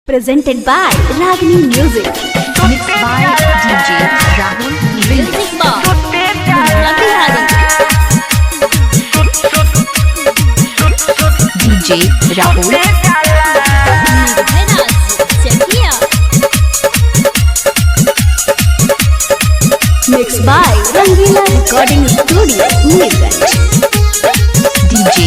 Presented by Ragini Music. Mixed by DJ Rahul. Music by DJ Rahul. Mixed by Rangila Recording Studio, Neerganj. DJ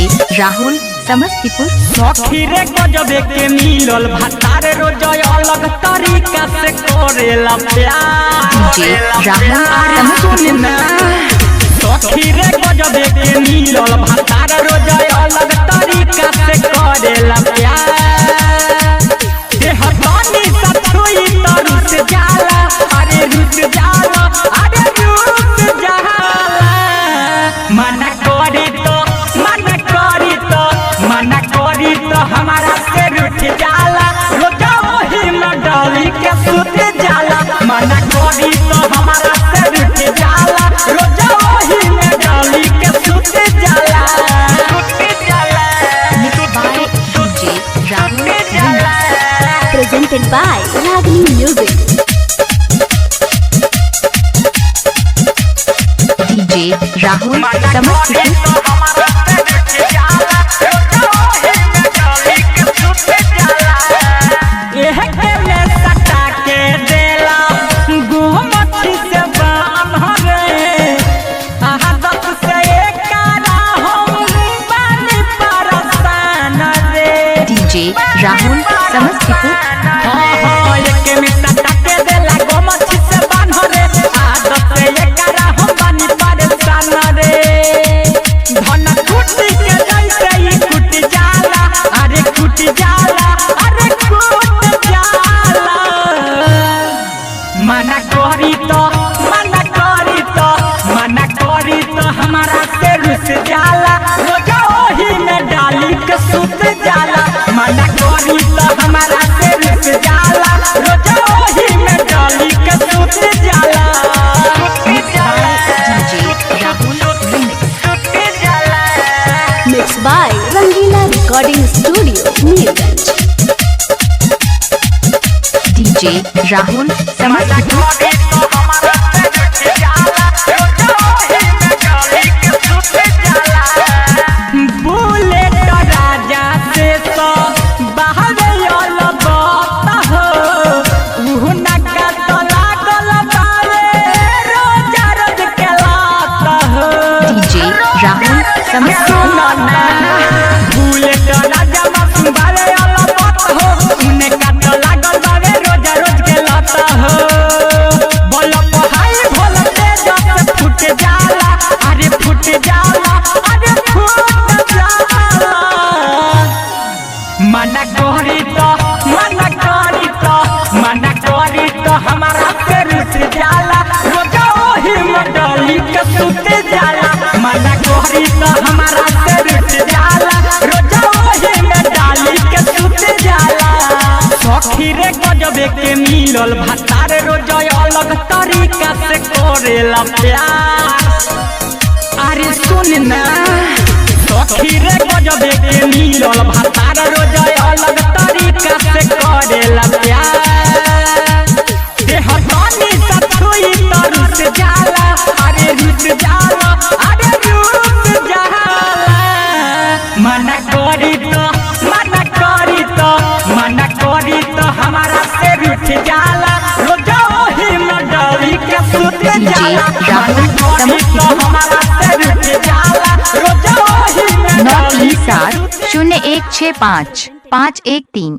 Rahul. Samastipur सखी रे गजबे के मिलल भतार रोजय अलग तरीका से करेला प्यार। DJ Rahul सखी रे गजबे के मिलल भतार रोजय अलग तरीका से करेला प्यार। देह तनी सतुई तरु से जाला, अरे रुस जाला, अरे रुस जाला। मना करी तो हमारा से रुठ जाला, रोजा वही में डाली के सुत जाला। मना करी तो हमारा से रुठ जाला, रोजा वही में डाली के सुत जाला। Presented by Ragini Music. DJ Rahul Samastipur Rahul Samastipur मना करी तो हमारा से रुस जाला, रोजा वही में डाली के सुत जाला। मना करी तो हमारा से रुस जाला, रोजा वही में डाली के सुत जाला। Mixed by Rangila Recording Studio, Neerganj. DJ Rahul Samastipur मना करी तो हमारा से रुस जाला, रोजा वही में डाली के सुत जाला। मना करी तो हमारा से रुस जाला, रोजा वही में डाली के सुत जाला। सखी रे गजबे के मिलल भतार रोजय अलग तरीका से करेला प्यार। अरे सुन ना सखी रे गजबे के मिलल भतार रोजय अलग तरीका से करेला प्यार। देह तनी सतुई तरु से जाला, अरे रुस जाला, अरे रुस जाला। मना करी तो हमारा से रुठ जाला, रोजा वही में डाली के सुत जाला। राहुल हमारा से रुठ जाला, रोजा वही में डाली 937 0165 513